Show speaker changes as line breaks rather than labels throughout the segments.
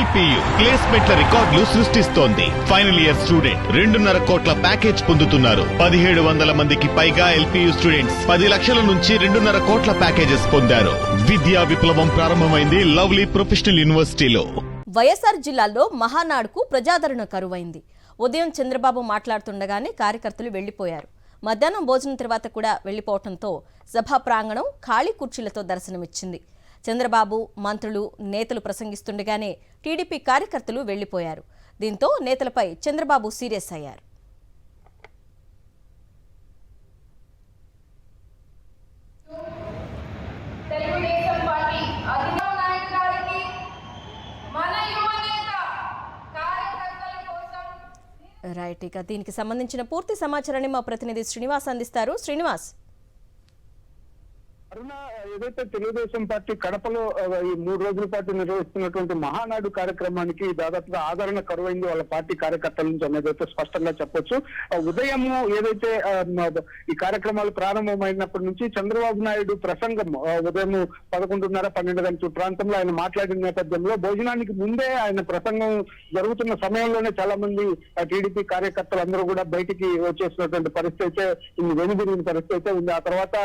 LPU ప్లేస్మెంట్ల రికార్డులు సృష్టిస్తోంది. Final year student 2.5 కోట్ల ప్యాకేజ్ పొందుతున్నారు. 1700 మందికి పైగా ఎల్పియు స్టూడెంట్స్ 10 లక్షల నుంచి 2.5 కోట్ల ప్యాకేజెస్ పొందారు. విద్యా విప్లవం ప్రారంభమైంది లవ్లీ ప్రొఫెషనల్ యూనివర్సిటీలో.
వైఎస్ఆర్ జిల్లాలో మహానాడుకు ప్రజాదరణ కరువైంది. ఉదయం చంద్రబాబు మాట్లాడుతుండగానే కార్యకర్తలు వెళ్లిపోయారు. మధ్యాహ్నం భోజనం తర్వాత కూడా వెళ్లిపోవడంతో సభా ప్రాంగణం ఖాళీ కుర్చీలతో దర్శనమిచ్చింది. చంద్రబాబు, మంత్రులు, నేతలు ప్రసంగిస్తుండగానే టీడీపీ కార్యకర్తలు వెళ్లిపోయారు. దీంతో నేతలపై చంద్రబాబు సీరియస్ అయ్యారు. రైట్, ఇక దీనికి సంబంధించిన పూర్తి సమాచారాన్ని మా ప్రతినిధి శ్రీనివాస్ అందిస్తారు. శ్రీనివాస్,
అరుణ, ఏదైతే తెలుగుదేశం పార్టీ కడపలో ఈ 3 రోజుల పాటు నిర్వహిస్తున్నటువంటి మహానాడు కార్యక్రమానికి దాదాపుగా ఆదరణ కరువైంది వాళ్ళ పార్టీ కార్యకర్తల నుంచి అనేది స్పష్టంగా చెప్పొచ్చు. ఉదయం ఏదైతే ఈ కార్యక్రమాలు ప్రారంభమైనప్పటి నుంచి చంద్రబాబు నాయుడు ప్రసంగం ఉదయం 11:30-12 గంటల ప్రాంతంలో ఆయన మాట్లాడిన నేపథ్యంలో భోజనానికి ముందే ఆయన ప్రసంగం జరుగుతున్న సమయంలోనే చాలా మంది టీడీపీ కార్యకర్తలు అందరూ కూడా బయటికి వచ్చేసినటువంటి పరిస్థితి అయితే వెనుదిరిగిన పరిస్థితి అయితే ఉంది. ఆ తర్వాత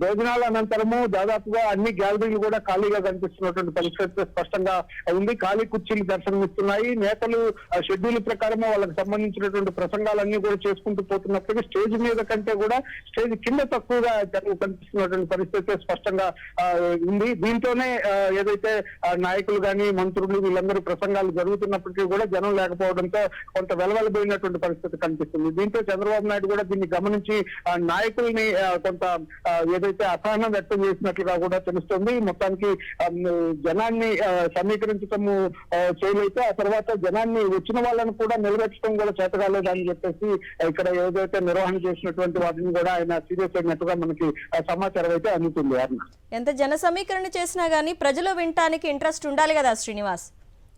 భోజనాల అనంతరము దాదాపుగా అన్ని గ్యాలరీలు కూడా ఖాళీగా కనిపిస్తున్నటువంటి పరిస్థితి స్పష్టంగా ఉంది. ఖాళీ కుర్చీలు దర్శనమిస్తున్నాయి. నేతలు షెడ్యూల్ ప్రకారం వాళ్ళకి సంబంధించినటువంటి ప్రసంగాలన్నీ కూడా చేసుకుంటూ పోతున్నప్పటికీ స్టేజ్ మీద కంటే కూడా స్టేజ్ కింద తక్కువగా కనిపిస్తున్నటువంటి పరిస్థితి స్పష్టంగా ఉంది. దీంతోనే ఏదైతే నాయకులు కానీ మంత్రులు వీళ్ళందరూ ప్రసంగాలు జరుగుతున్నప్పటికీ కూడా జనం లేకపోవడంతో కొంత వెలవెలబోయినటువంటి పరిస్థితి కనిపిస్తుంది. దీంతో చంద్రబాబు నాయుడు కూడా దీన్ని గమనించి నాయకుల్ని కొంత ఏదైతే అసహనం వ్యక్తం చేసినట్లుగా కూడా తెలుస్తుంది. మొత్తానికి జనాన్ని సమీకరించడం చేయలేక ఆ తర్వాత జనాన్ని వచ్చిన వాళ్ళని కూడా నిలబెట్టడం కూడా చేతగాలేదని చెప్పేసి ఇక్కడ ఏదైతే నిర్వహణ చేసినటువంటి వాటిని కూడా ఆయన సీరియస్ అయినట్టుగా మనకి సమాచారం అయితే అందుతుంది.
ఎంత జన సమీకరణ చేసినా గానీ ప్రజలు వినటానికి ఇంట్రెస్ట్ ఉండాలి కదా శ్రీనివాస్.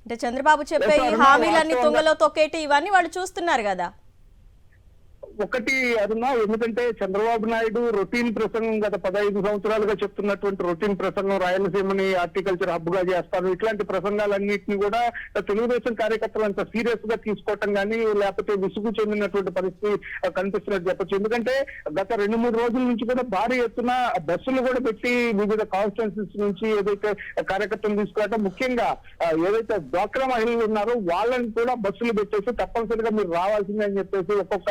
అంటే చంద్రబాబు చెప్పే హామీలన్నీ తొంగలో తొక్కేటి ఇవన్నీ వాళ్ళు చూస్తున్నారు కదా.
ఒకటి అరుణ, ఎందుకంటే చంద్రబాబు నాయుడు రొటీన్ ప్రసంగం గత 15 సంవత్సరాలుగా చెప్తున్నటువంటి రొటీన్ ప్రసంగం రాయలసీమని హార్టికల్చర్ హబ్ గా చేస్తారు, ఇట్లాంటి ప్రసంగాలన్నింటినీ కూడా తెలుగుదేశం కార్యకర్తలు అంత సీరియస్ గా తీసుకోవటం కానీ లేకపోతే విసుగు చెందినటువంటి పరిస్థితి కనిపిస్తున్నట్టు చెప్పొచ్చు. ఎందుకంటే గత 2-3 రోజుల నుంచి కూడా భారీ ఎత్తున బస్సులు కూడా పెట్టి వివిధ కాన్స్టిట్యున్సీస్ నుంచి ఏదైతే కార్యకర్తలు తీసుకోవటం, ముఖ్యంగా ఏదైతే డ్వాక్రా మహిళలు ఉన్నారో వాళ్ళని కూడా బస్సులు పెట్టేసి తప్పనిసరిగా మీరు రావాల్సిందే అని చెప్పేసి ఒక్కొక్క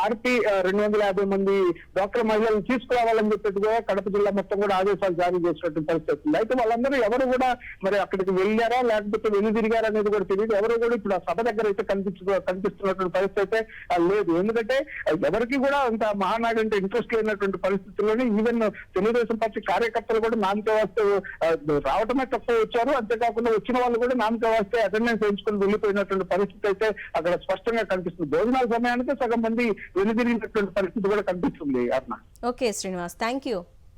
250 మంది డ్వాక్రా మహిళలను తీసుకురావాలని చెప్పేట్టుగా కడప జిల్లా మొత్తం కూడా ఆదేశాలు జారీ చేసినటువంటి పరిస్థితి. అయితే వాళ్ళందరూ ఎవరు కూడా మరి అక్కడికి వెళ్ళారా లేకపోతే వెనుదిరిగారా అనేది కూడా తెలియదు. ఎవరు కూడా ఇప్పుడు ఆ సభ దగ్గర అయితే కనిపిస్తున్నటువంటి పరిస్థితి అయితే లేదు. ఎందుకంటే ఎవరికి కూడా అంత మహానాడు అంటే ఇంట్రెస్ట్ లేనటువంటి పరిస్థితుల్లోనే ఈవెన్ తెలుగుదేశం పార్టీ కార్యకర్తలు కూడా నామకే వస్తే రావటమే తక్కువ వచ్చారు. అంతేకాకుండా వచ్చిన వాళ్ళు కూడా నామకే వస్తే అటెండెన్స్ వేయించుకొని వెళ్ళిపోయినటువంటి పరిస్థితి అయితే అక్కడ స్పష్టంగా కనిపిస్తుంది. భోజనాల సమయానికి సగం మంది వెనుదిరిగినటువంటి పరిస్థితి కూడా కనిపిస్తుంది.
Okay Srinivas, thank you.